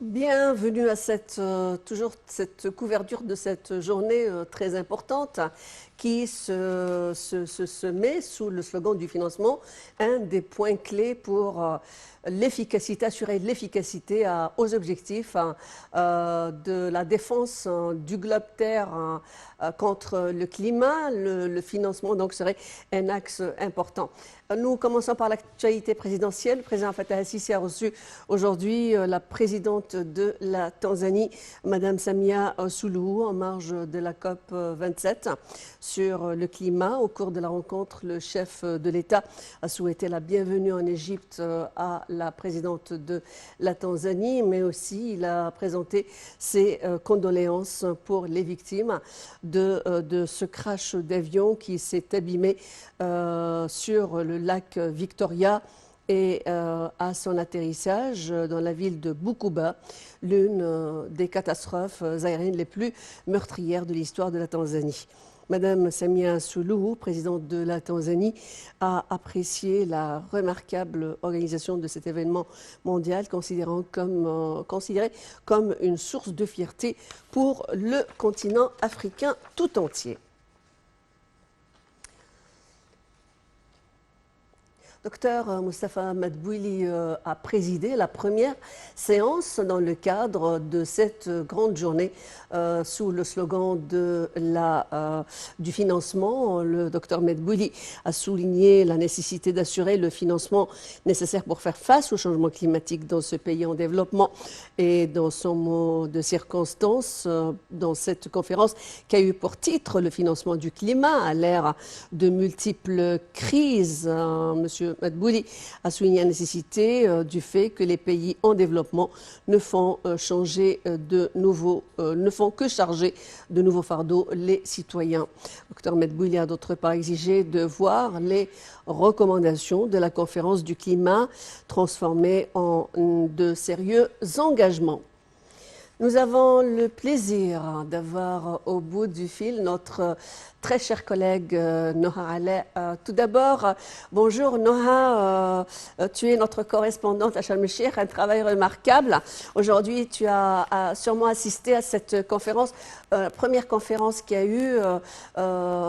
Bienvenue à toujours cette couverture de cette journée très importante qui se met sous le slogan du financement, un des points clés pour l'efficacité, assurer l'efficacité aux objectifs de la défense du globe Terre contre le climat. Le financement donc serait un axe important. Nous commençons par l'actualité présidentielle. Le président Fattah al-Sisi a reçu aujourd'hui la présidente de la Tanzanie, Madame Samia Suluhu, en marge de la COP 27 sur le climat. Au cours de la rencontre, le chef de l'État a souhaité la bienvenue en Égypte à la présidente de la Tanzanie, mais aussi il a présenté ses condoléances pour les victimes de ce crash d'avion qui s'est abîmé sur le lac Victoria et à son atterrissage dans la ville de Bukuba, l'une des catastrophes aériennes les plus meurtrières de l'histoire de la Tanzanie. Madame Samia Suluhu, présidente de la Tanzanie, a apprécié la remarquable organisation de cet événement mondial, considéré comme une source de fierté pour le continent africain tout entier. Docteur Moustapha Madbouli a présidé la première séance dans le cadre de cette grande journée sous le slogan du financement. Le docteur Madbouli a souligné la nécessité d'assurer le financement nécessaire pour faire face au changement climatique dans ce pays en développement. Et dans son mot de circonstance, dans cette conférence qui a eu pour titre le financement du climat à l'ère de multiples crises, Monsieur Madbouli a souligné la nécessité du fait que les pays en développement ne font que charger de nouveaux fardeaux les citoyens. Dr Madbouli a d'autre part exigé de voir les recommandations de la conférence du climat transformées en de sérieux engagements. Nous avons le plaisir d'avoir au bout du fil notre très cher collègue Noha Aleh. Tout d'abord, bonjour Noha, tu es notre correspondante à Sharm el-Sheikh, un travail remarquable. Aujourd'hui, tu as sûrement assisté à cette conférence, première conférence qui a eu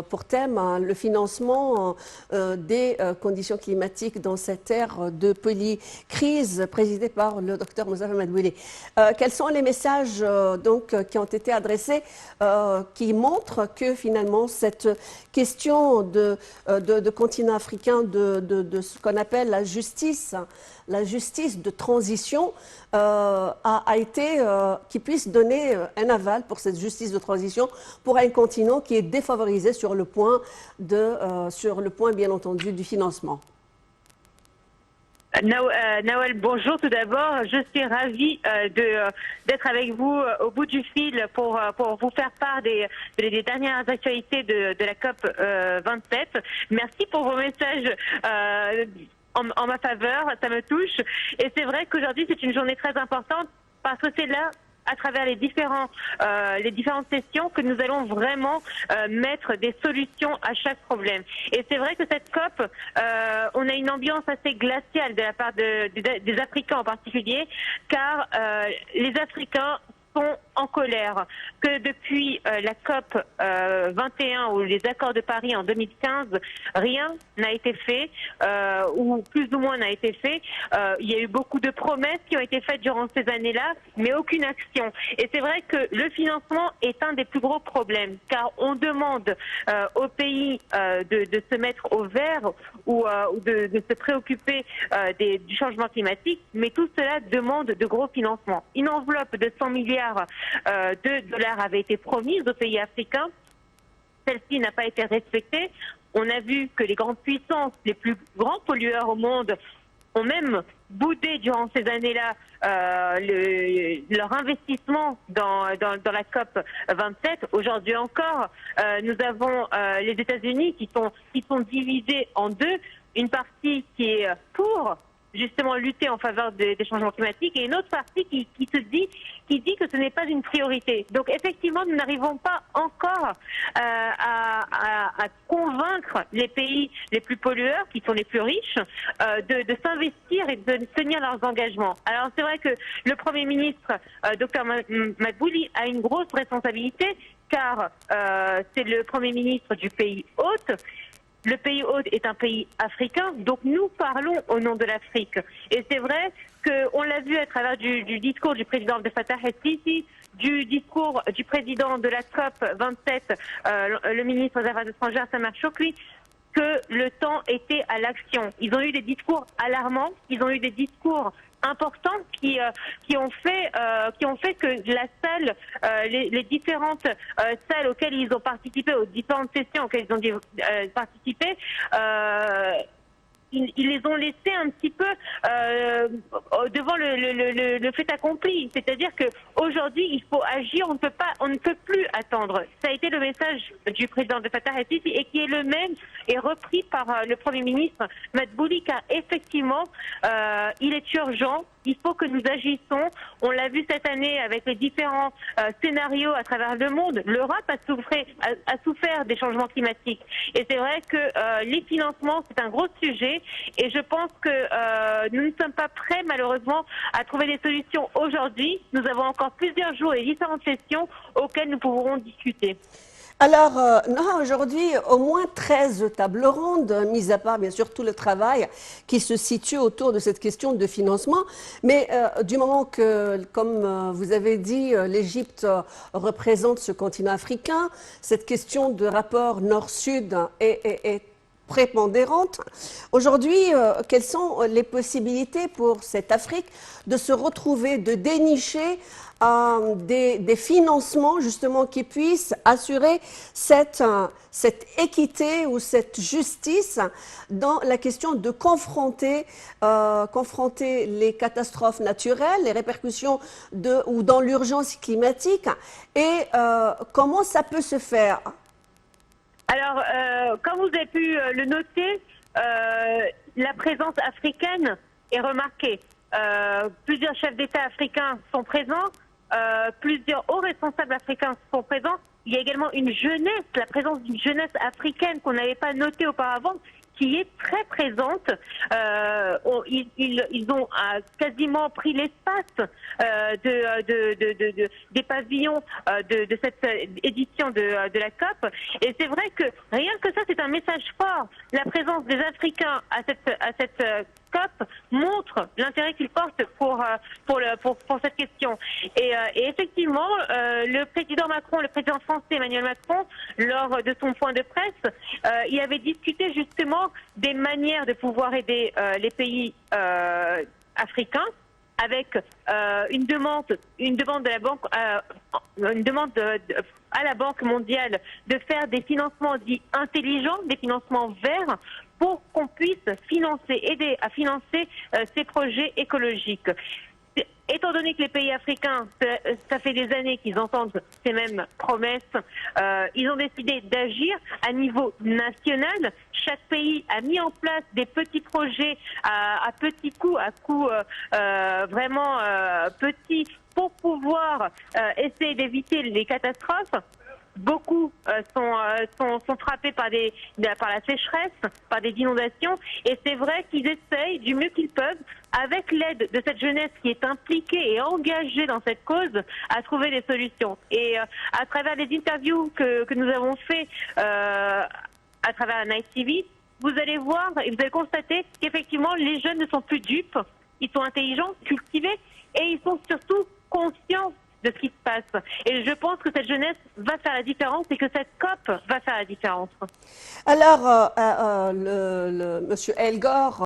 pour thème le financement des conditions climatiques dans cette ère de polycrise présidée par le docteur Moustapha Madbouli. Quels sont les messages qui ont été adressés qui montrent que finalement cette question de continent africain, de ce qu'on appelle la justice de transition qui puisse donner un aval pour cette justice de transition pour un continent qui est défavorisé sur le point bien entendu du financement. Nawel, bonjour tout d'abord. Je suis ravie d'être avec vous au bout du fil pour vous faire part des dernières actualités de la COP 27. Merci pour vos messages en ma faveur, ça me touche. Et c'est vrai qu'aujourd'hui c'est une journée très importante parce que c'est là, à travers les différentes sessions, que nous allons vraiment mettre des solutions à chaque problème. Et c'est vrai que cette COP, on a une ambiance assez glaciale de la part des Africains en particulier, car les Africains sont en colère que depuis la COP 21 ou les accords de Paris en 2015, rien n'a été fait, ou plus ou moins n'a été fait. Il y a eu beaucoup de promesses qui ont été faites durant ces années-là, mais aucune action. Et c'est vrai que le financement est un des plus gros problèmes, car on demande aux pays de se mettre au vert ou de se préoccuper du changement climatique, mais tout cela demande de gros financements. Une enveloppe de 100 milliards de dollars avait été promise aux pays africains. Celle-ci n'a pas été respectée. On a vu que les grandes puissances, les plus grands pollueurs au monde, ont même boudé durant ces années-là leur investissement dans la COP 27. Aujourd'hui encore, nous avons les États-Unis qui sont divisés en deux. Une partie qui est pour justement lutter en faveur des changements climatiques, et une autre partie qui dit que ce n'est pas une priorité. Donc effectivement, nous n'arrivons pas encore à convaincre les pays les plus pollueurs, qui sont les plus riches, de s'investir et de tenir leurs engagements. Alors c'est vrai que le Premier ministre, Dr Madbouli, a une grosse responsabilité, car c'est le Premier ministre du pays hôte. Le pays hôte est un pays africain, donc nous parlons au nom de l'Afrique. Et c'est vrai qu'on l'a vu à travers du discours du président de Fattah el-Sisi, du discours du président de la COP 27, le ministre des Affaires étrangères, Samar Shoukry, que le temps était à l'action. Ils ont eu des discours alarmants, ils ont eu des discours importants qui ont fait que la salle, les différentes salles auxquelles ils ont participé, aux différentes sessions auxquelles ils ont participé, ils les ont laissés un petit peu devant le fait accompli. C'est-à-dire qu'aujourd'hui, il faut agir, on ne peut plus attendre. Ça a été le message du président de Fattah el-Sisi, et qui est le même et repris par le Premier ministre Madbouli, car effectivement, il est urgent. Il faut que nous agissons. On l'a vu cette année avec les différents scénarios à travers le monde. L'Europe a souffert des changements climatiques. Et c'est vrai que les financements, c'est un gros sujet. Et je pense que nous ne sommes pas prêts, malheureusement, à trouver des solutions aujourd'hui. Nous avons encore plusieurs jours et différentes sessions auxquelles nous pourrons discuter. Alors, on a aujourd'hui au moins 13 tables rondes, mis à part bien sûr tout le travail qui se situe autour de cette question de financement. Mais du moment que, comme vous avez dit, l'Égypte représente ce continent africain, cette question de rapport nord-sud est prépondérante. Aujourd'hui, quelles sont les possibilités pour cette Afrique de se retrouver, de dénicher des financements justement qui puissent assurer cette équité ou cette justice dans la question de confronter les catastrophes naturelles, les répercussions ou dans l'urgence climatique, et comment ça peut se faire? Alors, comme vous avez pu le noter, la présence africaine est remarquée. Plusieurs chefs d'État africains sont présents, plusieurs hauts responsables africains sont présents. Il y a également une jeunesse, la présence d'une jeunesse africaine qu'on n'avait pas notée auparavant, qui est très présente. Ils ont quasiment pris l'espace des pavillons de cette édition de la COP. Et c'est vrai que rien que ça, c'est un message fort. La présence des Africains à cette COP montre l'intérêt qu'ils portent pour cette question. Et effectivement, le président français Emmanuel Macron, lors de son point de presse, il avait discuté justement des manières de pouvoir aider les pays africains, avec une demande de la banque, à la Banque mondiale de faire des financements dits intelligents, des financements verts, pour qu'on puisse aider à financer ces projets écologiques. Étant donné que les pays africains, ça fait des années qu'ils entendent ces mêmes promesses, ils ont décidé d'agir à niveau national. Chaque pays a mis en place des petits projets à petits coûts, à coûts vraiment petits, pour pouvoir essayer d'éviter les catastrophes. Beaucoup sont frappés par la sécheresse, par des inondations, et c'est vrai qu'ils essayent du mieux qu'ils peuvent, avec l'aide de cette jeunesse qui est impliquée et engagée dans cette cause, à trouver des solutions. Et à travers les interviews que nous avons fait à travers la Night TV, vous allez voir et vous allez constater qu'effectivement les jeunes ne sont plus dupes, ils sont intelligents, cultivés, et ils sont surtout conscients de ce qui se passe. Et je pense que cette jeunesse va faire la différence, et que cette COP va faire la différence. Alors, Monsieur El Gore